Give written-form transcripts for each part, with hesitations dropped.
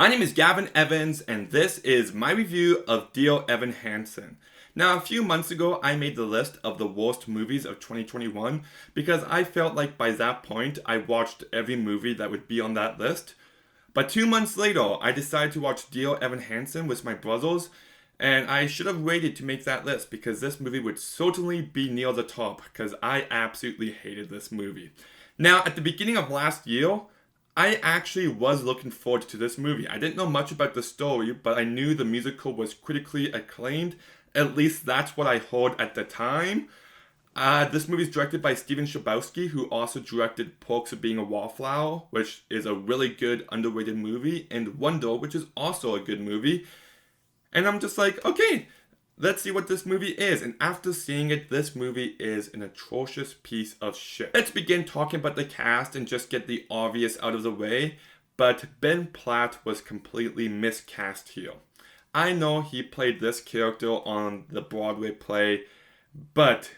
My name is Gavin Evans, and this is my review of Dear Evan Hansen. Now, a few months ago, I made the list of the worst movies of 2021 because I felt like by that point, I watched every movie that would be on that list. But 2 months later, I decided to watch Dear Evan Hansen with my brothers, and I should have waited to make that list because this movie would certainly be near the top because I absolutely hated this movie. Now, at the beginning of last year, I actually was looking forward to this movie. I didn't know much about the story, but I knew the musical was critically acclaimed. At least that's what I heard at the time. This movie is directed by Steven Chbosky, who also directed Perks of Being a Wallflower, which is a really good, underrated movie, and Wonder, which is also a good movie. And I'm just like, okay, let's see what this movie is. And after seeing it, this movie is an atrocious piece of shit. Let's begin talking about the cast and just get the obvious out of the way. But Ben Platt was completely miscast here. I know he played this character on the Broadway play, but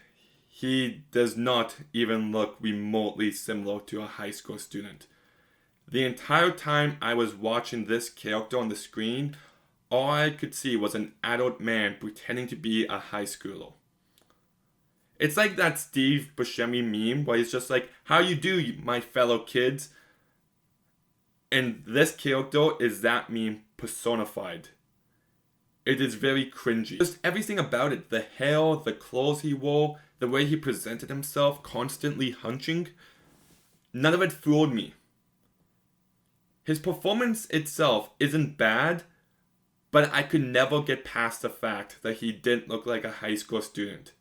he does not even look remotely similar to a high school student. The entire time I was watching this character on the screen, all I could see was an adult man pretending to be a high schooler. It's like that Steve Buscemi meme where he's just like, "How you do, my fellow kids?" And this character is that meme personified. It is very cringy. Just everything about it, the hair, the clothes he wore, the way he presented himself, constantly hunching, none of it fooled me. His performance itself isn't bad, but I could never get past the fact that he didn't look like a high school student.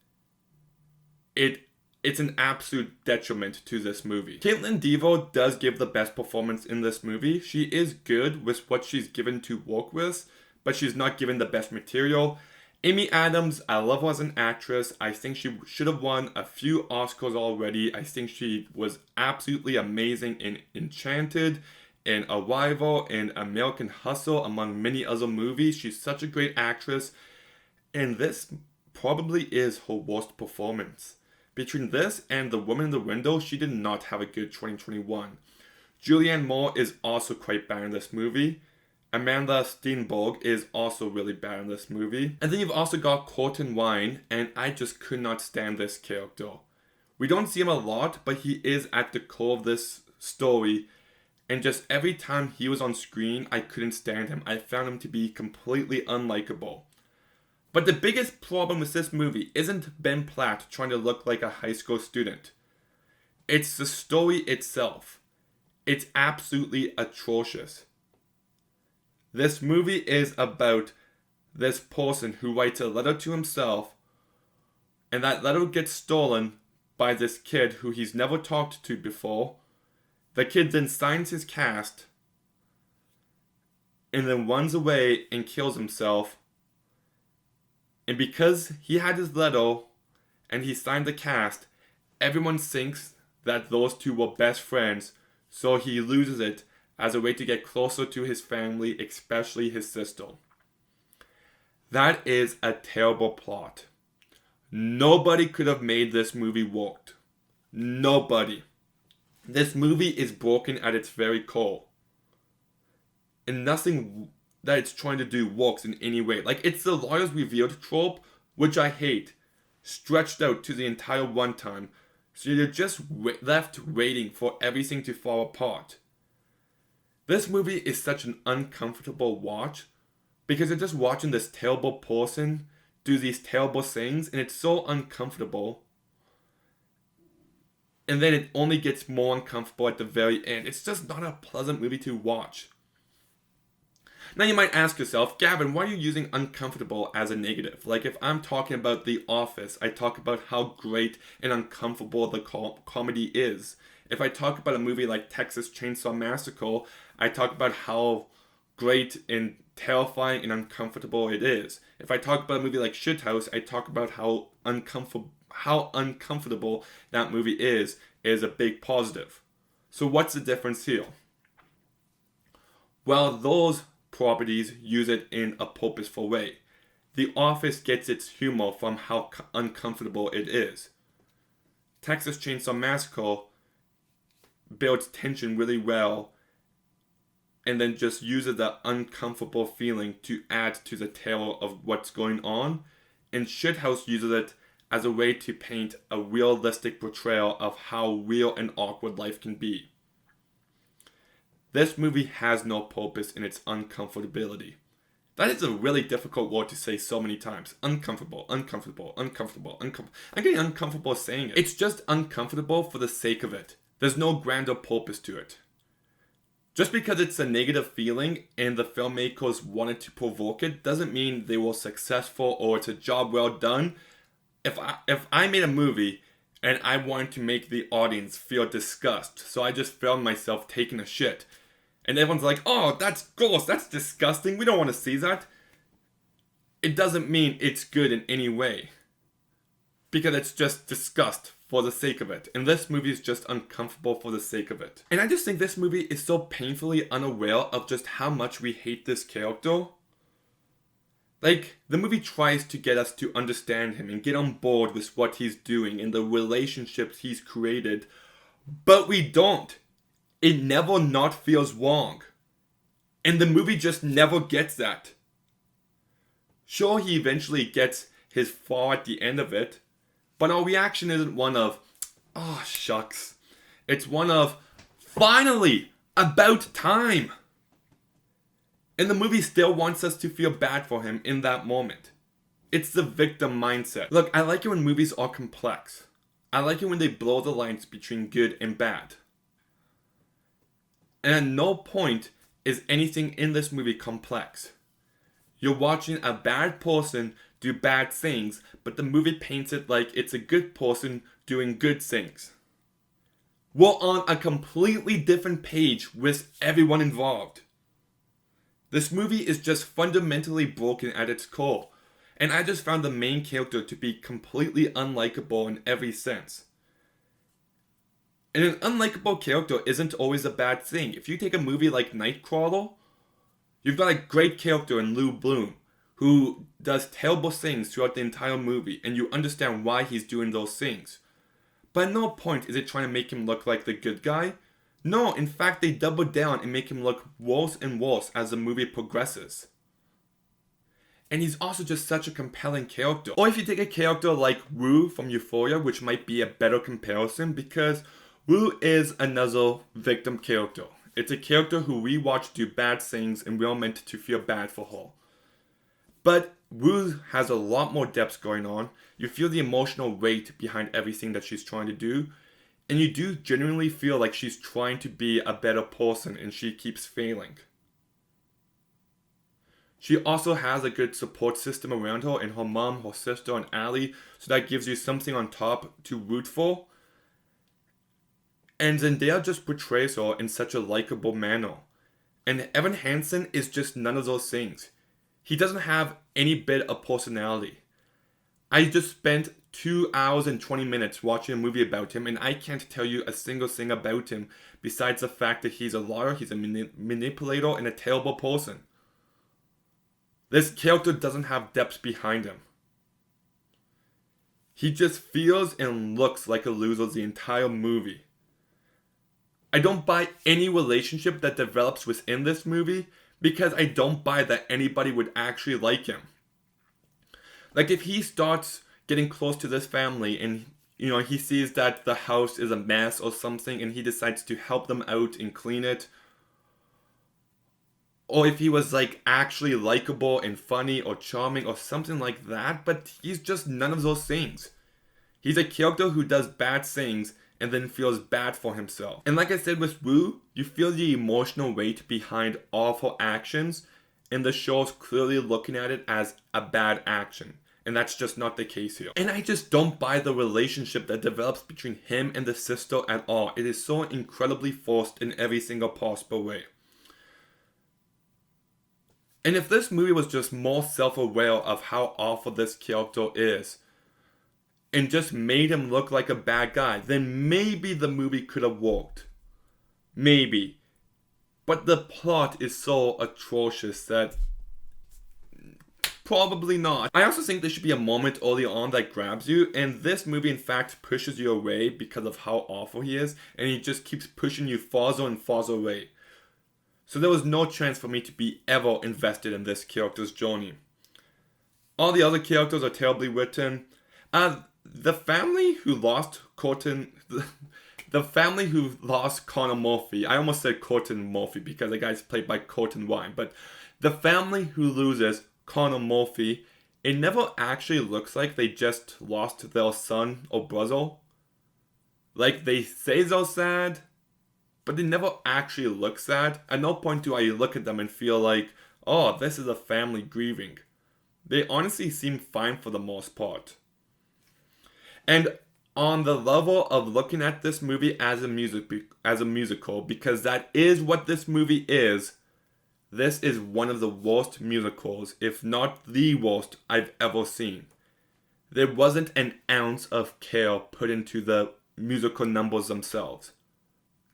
It's an absolute detriment to this movie. Caitlin Dever does give the best performance in this movie. She is good with what she's given to work with, but she's not given the best material. Amy Adams, I love her as an actress. I think she should have won a few Oscars already. I think she was absolutely amazing in Enchanted, in Arrival, in American Hustle, among many other movies. She's such a great actress, and this probably is her worst performance. Between this and The Woman in the Window, she did not have a good 2021. Julianne Moore is also quite bad in this movie. Amanda Steenberg is also really bad in this movie. And then you've also got Courtney Wine, and I just could not stand this character. We don't see him a lot, but he is at the core of this story. And just every time he was on screen, I couldn't stand him. I found him to be completely unlikable. But the biggest problem with this movie isn't Ben Platt trying to look like a high school student. It's the story itself. It's absolutely atrocious. This movie is about this person who writes a letter to himself, and that letter gets stolen by this kid who he's never talked to before. The kid then signs his cast and then runs away and kills himself. And because he had his letter and he signed the cast, everyone thinks that those two were best friends, so he loses it as a way to get closer to his family, especially his sister. That is a terrible plot. Nobody could have made this movie work. Nobody. This movie is broken at its very core. And nothing that it's trying to do works in any way. Like, it's the lawyer's revealed trope, which I hate, stretched out to the entire runtime. So you're just left waiting for everything to fall apart. This movie is such an uncomfortable watch because you're just watching this terrible person do these terrible things, and it's so uncomfortable. And then it only gets more uncomfortable at the very end. It's just not a pleasant movie to watch. Now you might ask yourself, Gavin, why are you using uncomfortable as a negative? Like, if I'm talking about The Office, I talk about how great and uncomfortable the comedy is. If I talk about a movie like Texas Chainsaw Massacre, I talk about how great and terrifying and uncomfortable it is. If I talk about a movie like Shithouse, I talk about how uncomfortable that movie is a big positive. So what's the difference here? Well, those properties use it in a purposeful way. The Office gets its humor from how uncomfortable it is. Texas Chainsaw Massacre builds tension really well and then just uses that uncomfortable feeling to add to the tale of what's going on, and Shithouse uses it as a way to paint a realistic portrayal of how real and awkward life can be. This movie has no purpose in its uncomfortability. That is a really difficult word to say so many times. Uncomfortable, uncomfortable, uncomfortable, uncomfortable. I'm getting uncomfortable saying it. It's just uncomfortable for the sake of it. There's no grander purpose to it. Just because it's a negative feeling and the filmmakers wanted to provoke it doesn't mean they were successful or it's a job well done. If I made a movie and I wanted to make the audience feel disgust, so I just filmed myself taking a shit, and everyone's like, oh, that's gross, that's disgusting, we don't want to see that. It doesn't mean it's good in any way. Because it's just disgust for the sake of it. And this movie is just uncomfortable for the sake of it. And I just think this movie is so painfully unaware of just how much we hate this character. Like, the movie tries to get us to understand him and get on board with what he's doing and the relationships he's created. But we don't. It never not feels wrong. And the movie just never gets that. Sure, he eventually gets his fall at the end of it, but our reaction isn't one of, oh shucks. It's one of, finally, about time. And the movie still wants us to feel bad for him in that moment. It's the victim mindset. Look, I like it when movies are complex. I like it when they blur the lines between good and bad. And at no point is anything in this movie complex. You're watching a bad person do bad things, but the movie paints it like it's a good person doing good things. We're on a completely different page with everyone involved. This movie is just fundamentally broken at its core, and I just found the main character to be completely unlikable in every sense. And an unlikable character isn't always a bad thing. If you take a movie like Nightcrawler, you've got a great character in Lou Bloom, who does terrible things throughout the entire movie, and you understand why he's doing those things. But at no point is it trying to make him look like the good guy. No, in fact, they double down and make him look worse and worse as the movie progresses. And he's also just such a compelling character. Or if you take a character like Wu from Euphoria, which might be a better comparison, because Wu is another victim character. It's a character who we watch do bad things and we're meant to feel bad for her. But Wu has a lot more depth going on. You feel the emotional weight behind everything that she's trying to do. And you do genuinely feel like she's trying to be a better person and she keeps failing. She also has a good support system around her in her mom, her sister, and Allie. So that gives you something on top to root for. And Zendaya just portrays her in such a likable manner. And Evan Hansen is just none of those things. He doesn't have any bit of personality. I just spent 2 hours and 20 minutes watching a movie about him, and I can't tell you a single thing about him besides the fact that he's a liar, he's a manipulator, and a terrible person. This character doesn't have depth behind him. He just feels and looks like a loser the entire movie. I don't buy any relationship that develops within this movie because I don't buy that anybody would actually like him. Like if he starts getting close to this family and he sees that the house is a mess or something and he decides to help them out and clean it, or if he was like actually likable and funny or charming or something like that, but he's just none of those things. He's a character who does bad things and then feels bad for himself. And like I said with Wu, you feel the emotional weight behind all of her actions, and the show's clearly looking at it as a bad action. And that's just not the case here. And I just don't buy the relationship that develops between him and the sister at all. It is so incredibly forced in every single possible way. And if this movie was just more self-aware of how awful this character is, and just made him look like a bad guy, then maybe the movie could have worked. Maybe. But the plot is so atrocious that probably not. I also think there should be a moment early on that grabs you, and this movie in fact pushes you away because of how awful he is, and he just keeps pushing you farther and farther away. So there was no chance for me to be ever invested in this character's journey. All the other characters are terribly written. The family who lost the family who lost Connor Murphy. I almost said Corton Murphy because the guy's played by Corton Wine. But the family who loses Connor Murphy, it never actually looks like they just lost their son or brother. Like, they say they're sad, but they never actually look sad. At no point do I look at them and feel like, oh, this is a family grieving. They honestly seem fine for the most part. And on the level of looking at this movie as a musical, because that is what this movie is, this is one of the worst musicals, if not the worst, I've ever seen. There wasn't an ounce of care put into the musical numbers themselves.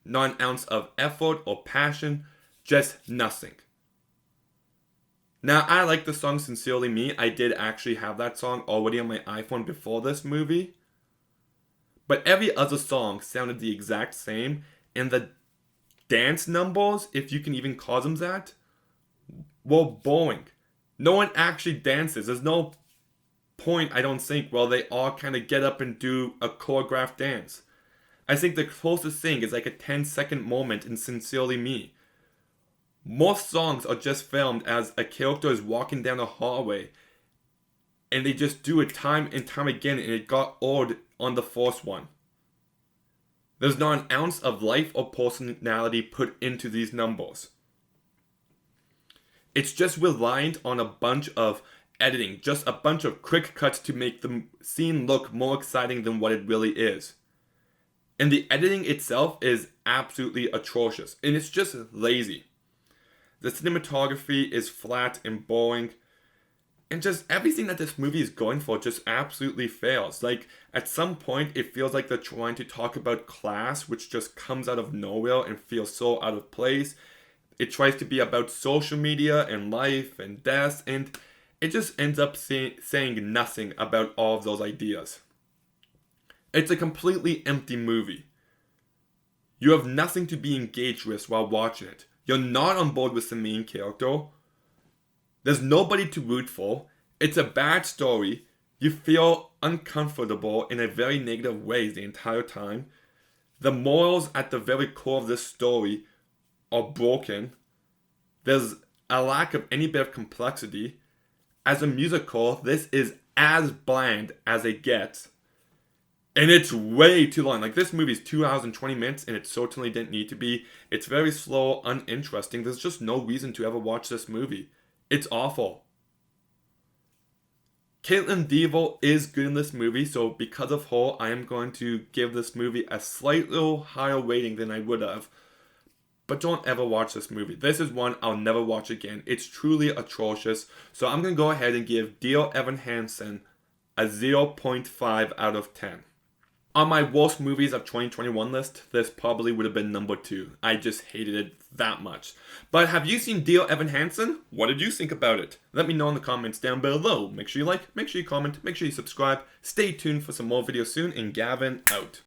Not an ounce of effort or passion, just nothing. Now, I like the song Sincerely Me. I did actually have that song already on my iPhone before this movie. But every other song sounded the exact same, and the dance numbers, if you can even call them that, were boring. No one actually dances. There's no point, I don't think, where they all kind of get up and do a choreographed dance. I think the closest thing is like a 10-second moment in Sincerely Me. Most songs are just filmed as a character is walking down a hallway, and they just do it time and time again, and it got old on the first one. There's not an ounce of life or personality put into these numbers. It's just reliant on a bunch of editing, just a bunch of quick cuts to make the scene look more exciting than what it really is. And the editing itself is absolutely atrocious, and it's just lazy. The cinematography is flat and boring, and just everything that this movie is going for just absolutely fails. Like, at some point, it feels like they're trying to talk about class, which just comes out of nowhere and feels so out of place. It tries to be about social media and life and death, and it just ends up saying nothing about all of those ideas. It's a completely empty movie. You have nothing to be engaged with while watching it. You're not on board with the main character. There's nobody to root for. It's a bad story. You feel uncomfortable in a very negative way the entire time. The morals at the very core of this story are broken. There's a lack of any bit of complexity. As a musical, this is as bland as it gets. And it's way too long. Like, this movie is 2 hours and 20 minutes, and it certainly didn't need to be. It's very slow, uninteresting. There's just no reason to ever watch this movie. It's awful. Caitlin Dever is good in this movie, so because of her, I am going to give this movie a slightly higher rating than I would have. But don't ever watch this movie. This is one I'll never watch again. It's truly atrocious. So I'm going to go ahead and give Dear Evan Hansen a 0.5 out of 10. On my worst movies of 2021 list, this probably would have been number 2. I just hated it that much. But have you seen Dear Evan Hansen? What did you think about it? Let me know in the comments down below. Make sure you like, make sure you comment, make sure you subscribe. Stay tuned for some more videos soon, and Gavin out.